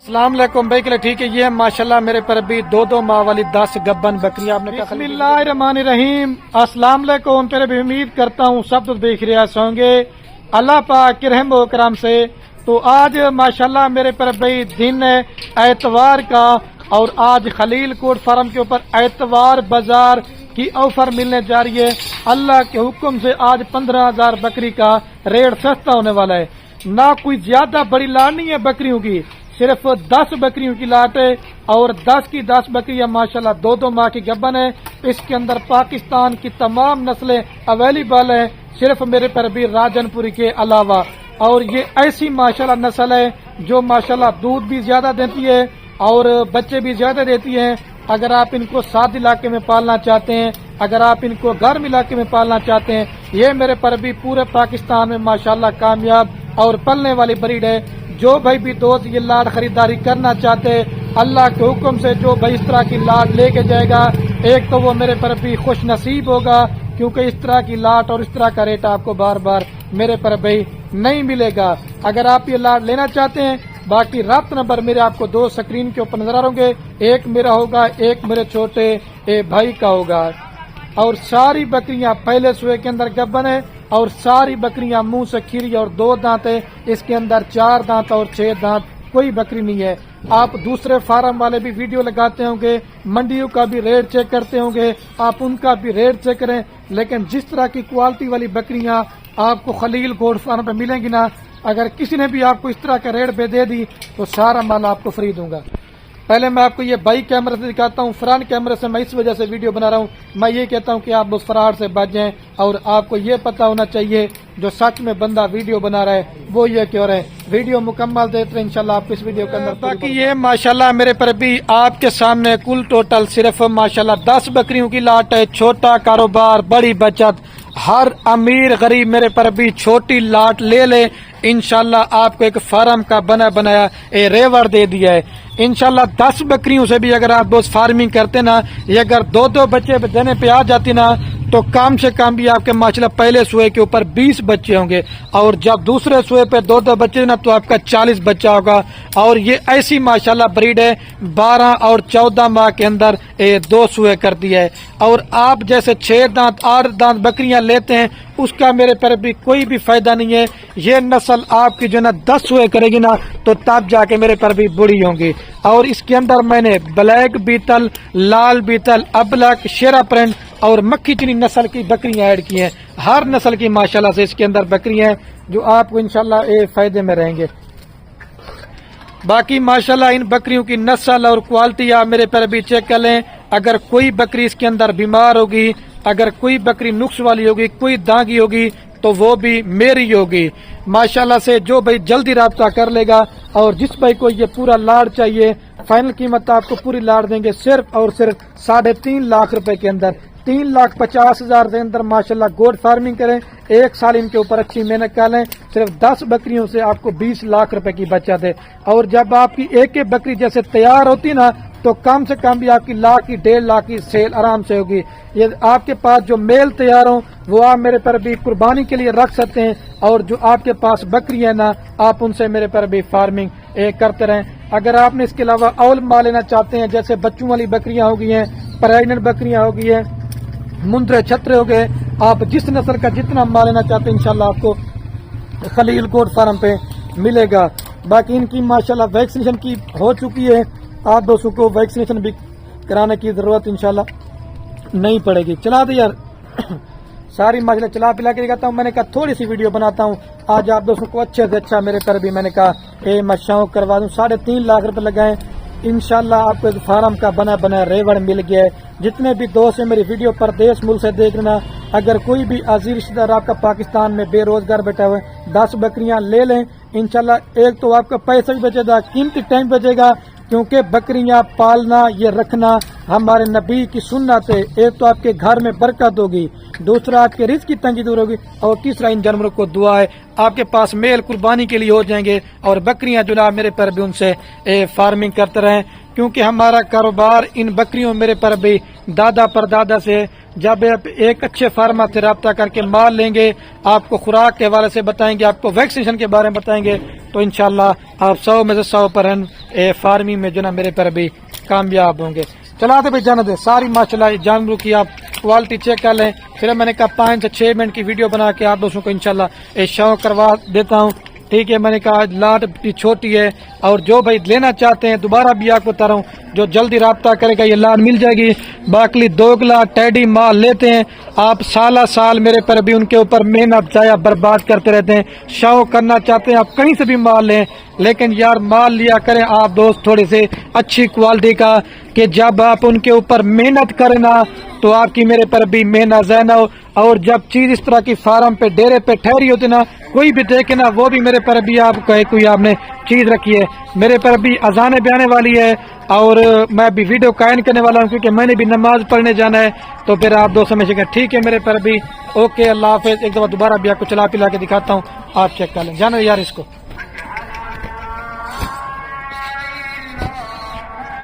السلام علیکم بھائی کے لیے ٹھیک ہے. یہ ماشاءاللہ میرے پر بھی دو ماہ والی 10 گبن بکریاں آپ نے کہا. بسم اللہ الرحمن الرحیم. السلام علیکم. پھر بھی امید کرتا ہوں سب تو دیکھ رہے ہوں گے اللہ پاک کے رحم و کرم سے. تو آج ماشاءاللہ میرے پر بھائی دن ہے اتوار کا اور آج خلیل کوٹ فارم کے اوپر اتوار بازار کی آفر ملنے جا رہی ہے. اللہ کے حکم سے آج 15,000 بکری کا ریٹ سستا ہونے والا ہے. نہ کوئی زیادہ بڑی لاٹ نہیں ہے بکریوں کی, صرف 10 بکریوں کی لاٹ ہے اور 10 کی 10 بکریاں ماشاءاللہ دو ماہ کی گبن ہے. اس کے اندر پاکستان کی تمام نسلیں اویلیبل ہیں صرف میرے پر بھی راجن پوری کے علاوہ. اور یہ ایسی ماشاءاللہ نسل ہے جو ماشاءاللہ دودھ بھی زیادہ دیتی ہے اور بچے بھی زیادہ دیتی ہیں. اگر آپ ان کو سرد علاقے میں پالنا چاہتے ہیں, اگر آپ ان کو گرم علاقے میں پالنا چاہتے ہیں, یہ میرے پر بھی پورے پاکستان میں ماشاءاللہ کامیاب اور پلنے والی بریڈ ہے. جو بھائی بھی دوست یہ لاٹ خریداری کرنا چاہتے اللہ کے حکم سے جو بھائی اس طرح کی لاٹ لے کے جائے گا, ایک تو وہ میرے پر بھی خوش نصیب ہوگا کیونکہ اس طرح کی لاٹ اور اس طرح کا ریٹ آپ کو بار بار میرے پر بھائی نہیں ملے گا. اگر آپ یہ لاٹ لینا چاہتے ہیں, باقی رابطہ نمبر میرے آپ کو 2 سکرین کے اوپر نظر آ رہے ہوں گے. ایک میرا ہوگا, ایک میرے چھوٹے بھائی کا ہوگا. اور ساری بکریاں پہلے سوئے کے اندر گبن ہے اور ساری بکریاں منہ سے کھیری اور 2 دانت ہے. اس کے اندر 4 دانت اور 6 دانت کوئی بکری نہیں ہے. آپ دوسرے فارم والے بھی ویڈیو لگاتے ہوں گے, منڈیوں کا بھی ریٹ چیک کرتے ہوں گے, آپ ان کا بھی ریٹ چیک کریں. لیکن جس طرح کی کوالٹی والی بکریاں آپ کو خلیل کوٹ فارم پہ ملیں گی نا, اگر کسی نے بھی آپ کو اس طرح کا ریٹ پہ دے دی تو سارا مال آپ کو فری دوں گا. پہلے میں آپ کو یہ بائی کیمرے سے دکھاتا ہوں. فرنٹ کیمرے سے میں اس وجہ سے ویڈیو بنا رہا ہوں, میں یہ کہتا ہوں کہ آپ اس فراڈ سے بچ جائیں اور آپ کو یہ پتا ہونا چاہیے جو سچ میں بندہ ویڈیو بنا رہا ہے وہ یہ کیوں رہے. ویڈیو مکمل دیتے ہیں انشاءاللہ آپ کو اس ویڈیو کے اندر. باقی یہ ماشاءاللہ میرے پر بھی آپ کے سامنے کل ٹوٹل صرف ماشاءاللہ 10 بکریوں کی لاٹ ہے. چھوٹا کاروبار بڑی بچت, ہر امیر غریب میرے پر بھی چھوٹی لاٹ لے لے, انشاءاللہ آپ کو ایک فارم کا بنایا ریوڑ دے دیا ہے. انشاءاللہ 10 بکریوں سے بھی اگر آپ بہت فارمنگ کرتے نا, یہ اگر 2 بچے دینے پہ آ جاتی نا تو کم سے کم بھی آپ کے ماشاءاللہ پہلے سوئے کے اوپر 20 بچے ہوں گے اور جب دوسرے سوئے پہ 2 بچے نا تو آپ کا 40 بچہ ہوگا. اور یہ ایسی ماشاءاللہ بریڈ ہے 12 اور 14 ماہ کے اندر 2 سوئے کرتی ہے. اور آپ جیسے 6 دانت 8 دانت بکریاں لیتے ہیں اس کا میرے پر بھی کوئی بھی فائدہ نہیں ہے. یہ نسل آپ کی جو نا 10 سوئے کرے گی نا تو تب جا کے میرے پر بھی بڑی ہوں گی. اور اس کے اندر میں نے بلیک بیتل, لال بیتل, ابلک, شیرا پرنٹ اور مکھی چنی نسل کی بکریاں ایڈ کی ہیں. ہر نسل کی ماشاءاللہ سے اس کے اندر بکریاں ہیں جو آپ کو انشاءاللہ فائدے میں رہیں گے. باقی ماشاءاللہ ان بکریوں کی نسل اور کوالٹی آپ میرے پر بھی چیک کر لیں. اگر کوئی بکری اس کے اندر بیمار ہوگی, اگر کوئی بکری نقص والی ہوگی, کوئی داغی ہوگی تو وہ بھی میری ہوگی. ماشاءاللہ سے جو بھائی جلدی رابطہ کر لے گا اور جس بھائی کو یہ پورا لاٹ چاہیے, فائنل قیمت آپ کو پوری لاٹ دیں گے صرف اور صرف 3.5 لاکھ روپے کے اندر. 3,50,000 کے اندر ماشاءاللہ گوڈ فارمنگ کریں, 1 سال ان کے اوپر اچھی محنت کر لیں, صرف 10 بکریوں سے آپ کو 20 لاکھ روپے کی بچت ہے. اور جب آپ کی ایک بکری جیسے تیار ہوتی نا تو کم سے کم بھی آپ کی 1 کی 1.5 لاکھ کی سیل آرام سے ہوگی. یہ آپ کے پاس جو میل تیار ہوں وہ آپ میرے پر بھی قربانی کے لیے رکھ سکتے ہیں, اور جو آپ کے پاس بکری ہے نا آپ ان سے میرے پر بھی فارمنگ کرتے رہیں. اگر آپ نے اس کے علاوہ اول مال لینا چاہتے ہیں جیسے بچوں والی بکریاں ہو گئی ہیں, پریگننٹ بکریاں ہو گئی ہیں, مندرے چھترے ہو گئے, آپ جس نسل کا جتنا مال لینا چاہتے ہیں انشاءاللہ آپ کو خلیل کوٹ فارم پہ ملے گا. باقی ان کی ماشاءاللہ ویکسینیشن کی ہو چکی ہے, آپ دوستوں کو ویکسینیشن بھی کرانے کی ضرورت انشاءاللہ نہیں پڑے گی. چلا دے یار ساری ماشاءاللہ چلا پلا کے دکھاتا ہوں. میں نے کہا تھوڑی سی ویڈیو بناتا ہوں آج آپ دوستوں کو اچھے سے اچھا میرے پر بھی میں نے کہا میں شوق کروا دوں. 3.5 لاکھ روپے لگائیں, انشاءاللہ آپ کو ایک فارم کا بنا ریوڑ مل گیا ہے. جتنے بھی دوست ہیں میری ویڈیو پردیس ملک سے دیکھ لینا, اگر کوئی بھی عزیز رشتہ دار آپ کا پاکستان میں بے روزگار بیٹھا ہوا ہے 10 بکریاں لے لیں. انشاءاللہ ایک تو آپ کا پیسہ بھی بچے گا, قیمتی ٹائم بچے گا, کیونکہ بکریاں پالنا یہ رکھنا ہمارے نبی کی سنت ہے. ایک تو آپ کے گھر میں برکت ہوگی, دوسرا آپ کے رزق کی تنگی دور ہوگی, اور تیسرا ان جانوروں کو دعا ہے آپ کے پاس میل قربانی کے لیے ہو جائیں گے. اور بکریاں جو نا میرے پر بھی ان سے فارمنگ کرتے رہیں, کیونکہ ہمارا کاروبار ان بکریوں میرے پر بھی دادا پر دادا سے. جب آپ ایک اچھے فارمر سے رابطہ کر کے مال لیں گے, آپ کو خوراک کے حوالے سے بتائیں گے, آپ کو ویکسینیشن کے بارے میں بتائیں گے, تو انشاءاللہ آپ 100 میں سے 100% فارمنگ میں جو نا میرے پر بھی کامیاب ہوں گے. چلاتے بھی جانا دے ساری ماشاءاللہ جانوروں کی آپ کوالٹی چیک کر لیں. پھر میں نے کہا 5 سے 6 منٹ کی ویڈیو بنا کے آپ دوستوں کو انشاءاللہ شوق کروا دیتا ہوں. ٹھیک ہے, میں نے کہا لاٹ بھی چھوٹی ہے, اور جو بھائی لینا چاہتے ہیں دوبارہ بھی آپ کو بتا رہا ہوں, جو جلدی رابطہ کرے گا یہ لاٹ مل جائے گی. باقی دوگلا ٹیڈی مال لیتے ہیں آپ, سالہ سال میرے پر بھی ان کے اوپر محنت ضائع برباد کرتے رہتے ہیں. شوق کرنا چاہتے ہیں آپ کہیں سے بھی مال لیں, لیکن یار مال لیا کریں آپ دوست تھوڑے سے اچھی کوالٹی کا, کہ جب آپ ان کے اوپر محنت کریں نا تو آپ کی میرے پر بھی محنت ضائع نہ ہو. اور جب چیز اس طرح کی فارم پہ ڈیرے پہ ٹھہری ہوتی نا, کوئی بھی دیکھے نا وہ بھی میرے پر بھی آپ کہے کوئی آپ نے چیز رکھی ہے. میرے پر بھی اذان بھی آنے والی ہے اور میں بھی ویڈیو قائم کرنے والا ہوں, کیونکہ میں نے بھی نماز پڑھنے جانا ہے. تو پھر آپ دوست سمجھے گا ٹھیک ہے میرے پر بھی اوکے, اللہ حافظ. ایک دفعہ دوبارہ بھی آپ کو چلا پلا کے دکھاتا ہوں, آپ چیک کر لیں. جانا یار اس کو.